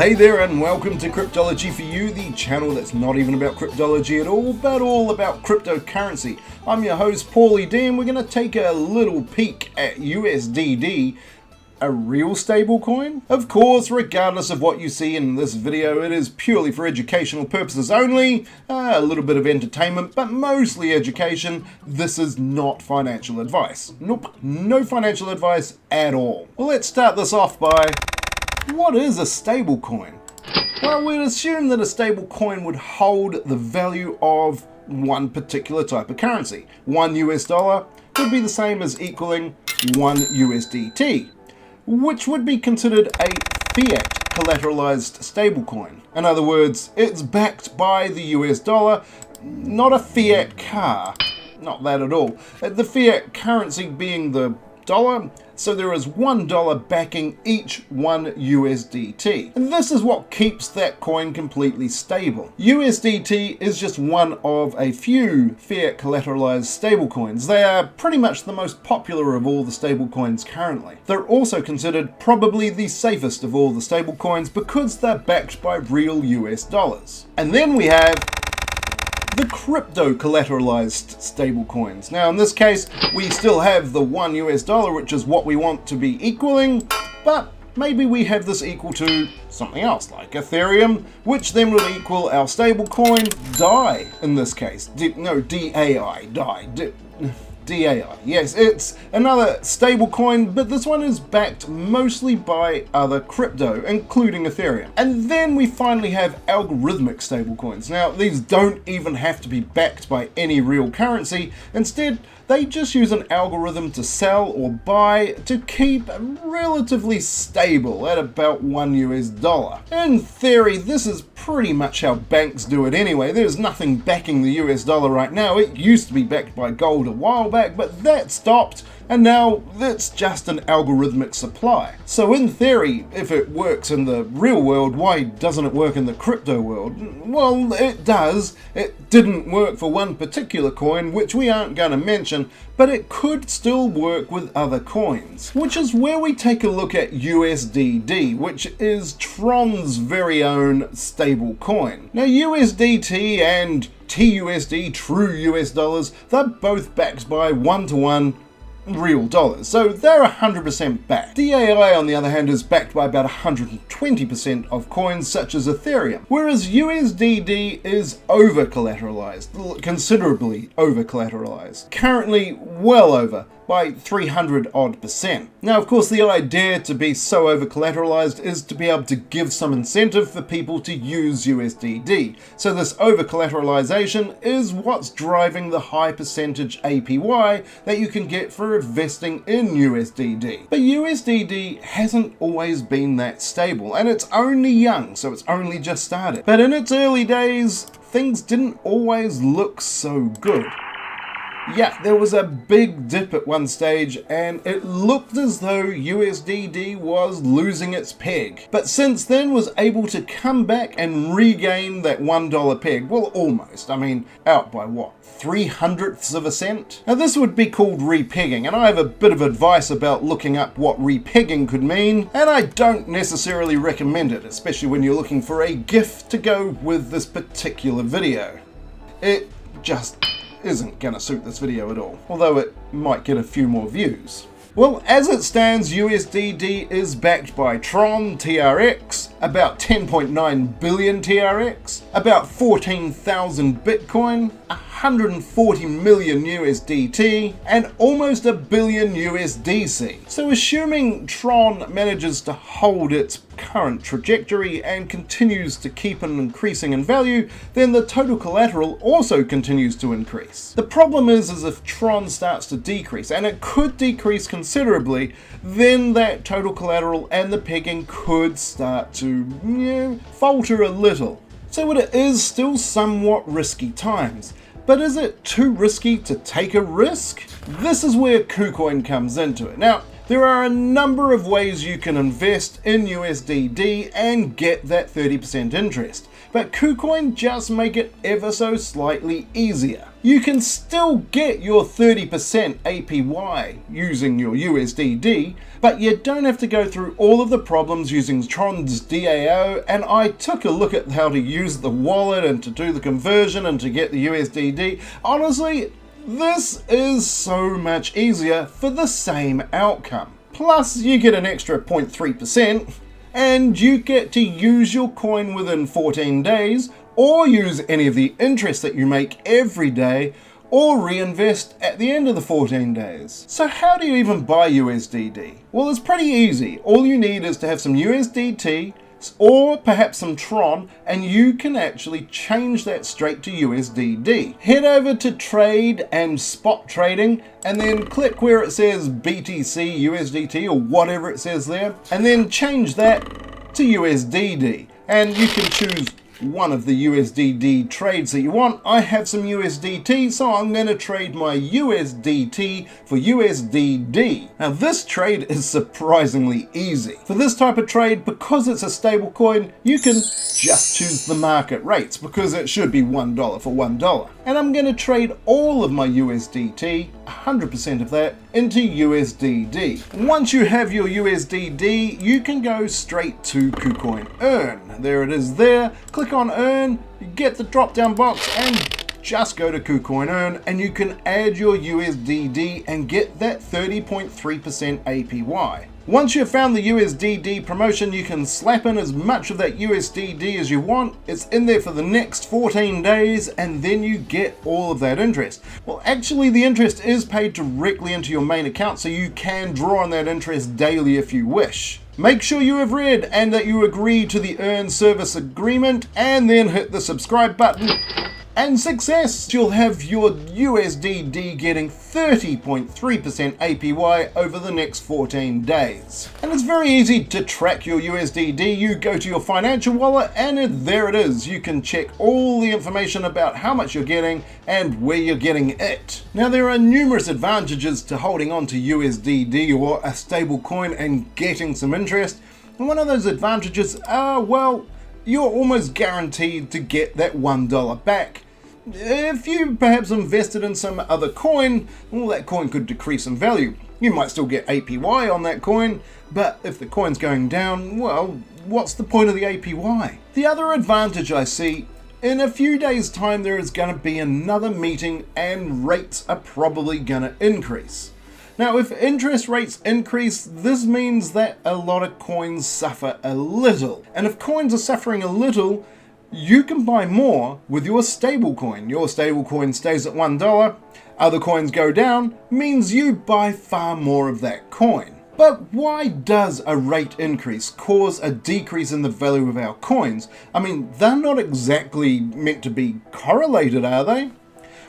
hey there and welcome to Cryptology for You, the channel that's not even about cryptology at all, but all about cryptocurrency. I'm your host PaulyD and we're going to take a little peek at USDD, a real stablecoin? Of course, regardless of what you see in this video, it is purely for educational purposes only, a little bit of entertainment, but mostly education. This is not financial advice. Nope, no financial advice at all. Well, let's start this off by, what is a stablecoin? Well, we'd assume that a stablecoin would hold the value of one particular type of currency. $1 US would be the same as equaling 1 USDT, which would be considered a fiat collateralized stablecoin. In other words, it's backed by the US dollar, not a fiat car. Not that at all. The fiat currency being the dollar, so there is $1 backing each 1 USDT. And this is what keeps that coin completely stable. USDT is just one of a few fiat collateralized stablecoins. They are pretty much the most popular of all the stablecoins currently. They're also considered probably the safest of all the stablecoins because they're backed by real US dollars. And then we have the crypto collateralized stablecoins. Now in this case, we still have the $1 US, which is what we want to be equaling, but maybe we have this equal to something else like Ethereum, which then will equal our stablecoin DAI in this case. DAI, DAI. Yes, it's another stablecoin, but this one is backed mostly by other crypto, including Ethereum. And then we finally have algorithmic stablecoins. Now, these don't even have to be backed by any real currency. Instead, they just use an algorithm to sell or buy to keep relatively stable at about $1 US. In theory, this is pretty much how banks do it anyway. There's nothing backing the US dollar right now. It used to be backed by gold a while back, but that stopped, and now it's just an algorithmic supply. So in theory, if it works in the real world, why doesn't it work in the crypto world? Well, it does. It didn't work for one particular coin, which we aren't going to mention, but it could still work with other coins. Which is where we take a look at USDD, which is Tron's very own stable coin. Now USDT and TUSD, true US dollars, they're both backed by one-to-one real dollars, so they're 100% backed. DAI, on the other hand, is backed by about 120% of coins such as Ethereum, whereas USDD is over-collateralized, considerably over-collateralized, currently well over by 300-odd%. Now, of course, the idea to be so over-collateralized is to be able to give some incentive for people to use USDD. So this over-collateralization is what's driving the high percentage APY that you can get for investing in USDD. But USDD hasn't always been that stable, and it's only young, so it's only just started. But in its early days, things didn't always look so good. Yeah, there was a big dip at one stage and it looked as though USDD was losing its peg. But since then was able to come back and regain that $1 peg. Well, almost. I mean, out by what? 0.03 of a cent? Now this would be called repegging, and I have a bit of advice about looking up what repegging could mean, and I don't necessarily recommend it, especially when you're looking for a GIF to go with this particular video. It just isn't gonna suit this video at all, although it might get a few more views. Well, as it stands, USDD is backed by Tron TRX, about 10.9 billion TRX, about 14,000 Bitcoin, 140 million USDT, and almost $1 billion USDC. So assuming Tron manages to hold its current trajectory and continues to keep on increasing in value, then the total collateral also continues to increase. The problem is if Tron starts to decrease, and it could decrease considerably, then that total collateral and the pegging could start to, falter a little. So it is still somewhat risky times. But is it too risky to take a risk? This is where Kucoin comes into it. Now, there are a number of ways you can invest in USDD and get that 30% interest, but Kucoin just make it ever so slightly easier. you can still get your 30% APY using your USDD, but you don't have to go through all of the problems using Tron's DAO, and I took a look at how to use the wallet and to do the conversion and to get the USDD. Honestly, this is so much easier for the same outcome. Plus, you get an extra 0.3%, and you get to use your coin within 14 days, or use any of the interest that you make every day, or reinvest at the end of the 14 days. So how do you even buy USDD? Well, it's pretty easy. All you need is to have some USDT, or perhaps some Tron, and you can actually change that straight to USDD. Head over to trade and spot trading, and then click where it says BTC, USDT, or whatever it says there, and then change that to USDD. And you can choose one of the USDD trades that you want. I have some USDT, so I'm going to trade my USDT for USDD. Now this trade is surprisingly easy. For this type of trade, because it's a stable coin, you can just choose the market rates, because it should be $1 for $1. And I'm going to trade all of my USDT, 100% of that, into USDD. Once you have your USDD, you can go straight to Kucoin Earn. There it is there. Click on Earn, you get the drop down box, and just go to Kucoin Earn, and you can add your USDD and get that 30.3% APY. Once you've found the USDD promotion, you can slap in as much of that USDD as you want. It's in there for the next 14 days, and then you get all of that interest. Well, actually the interest is paid directly into your main account, so you can draw on that interest daily if you wish. Make sure you have read and that you agree to the Earn Service Agreement, and then hit the subscribe button. And success! You'll have your USDD getting 30.3% APY over the next 14 days. And it's very easy to track your USDD. You go to your financial wallet, and there it is. You can check all the information about how much you're getting and where you're getting it. Now, there are numerous advantages to holding on to USDD or a stable coin and getting some interest. And one of those advantages are, well, you're almost guaranteed to get that $1 back. If you perhaps invested in some other coin, well, that coin could decrease in value. You might still get APY on that coin, but if the coin's going down, well, what's the point of the APY? The other advantage I see, in a few days' time there is going to be another meeting and rates are probably going to increase. Now, if interest rates increase, this means that a lot of coins suffer a little. And if coins are suffering a little, you can buy more with your stablecoin. Your stablecoin stays at $1, other coins go down, means you buy far more of that coin. But why does a rate increase cause a decrease in the value of our coins? I mean, they're not exactly meant to be correlated, are they?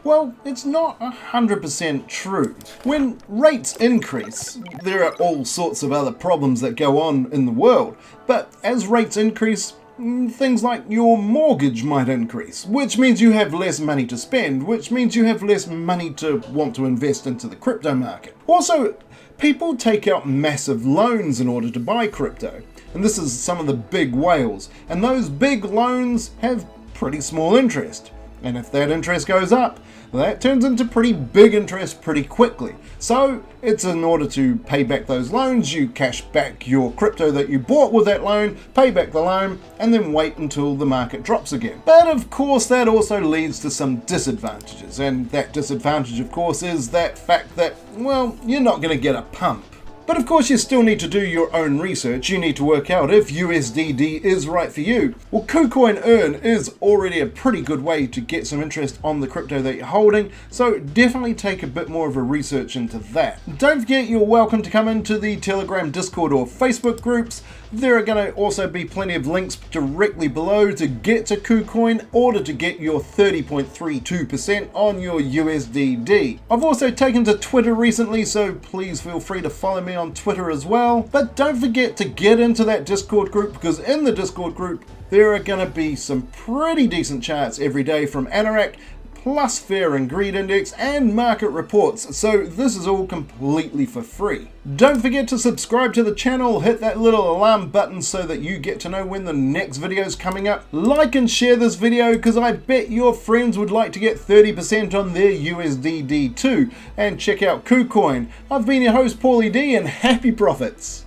Well, it's not 100% true. When rates increase, there are all sorts of other problems that go on in the world. But as rates increase, things like your mortgage might increase, which means you have less money to spend, which means you have less money to want to invest into the crypto market. Also, people take out massive loans in order to buy crypto. And this is some of the big whales. And those big loans have pretty small interest. And if that interest goes up, that turns into pretty big interest pretty quickly. So it's in order to pay back those loans, you cash back your crypto that you bought with that loan, pay back the loan, and then wait until the market drops again. But of course that also leads to some disadvantages, and that disadvantage of course is that fact that, well, you're not going to get a pump. But of course you still need to do your own research. You need to work out if USDD is right for you. Well, Kucoin Earn is already a pretty good way to get some interest on the crypto that you're holding, so definitely take a bit more of a research into that. Don't forget you're welcome to come into the Telegram, Discord or Facebook groups. There are going to also be plenty of links directly below to get to Kucoin in order to get your 30.32% on your USDD. I've also taken to Twitter recently, so please feel free to follow me on Twitter as well. But don't forget to get into that Discord group, because in the Discord group there are going to be some pretty decent charts every day from Anorak, plus Fear and Greed Index and market reports, so this is all completely for free. Don't forget to subscribe to the channel, hit that little alarm button so that you get to know when the next video is coming up. Like and share this video because I bet your friends would like to get 30% on their USDD too. And check out Kucoin. I've been your host PaulyD and happy profits!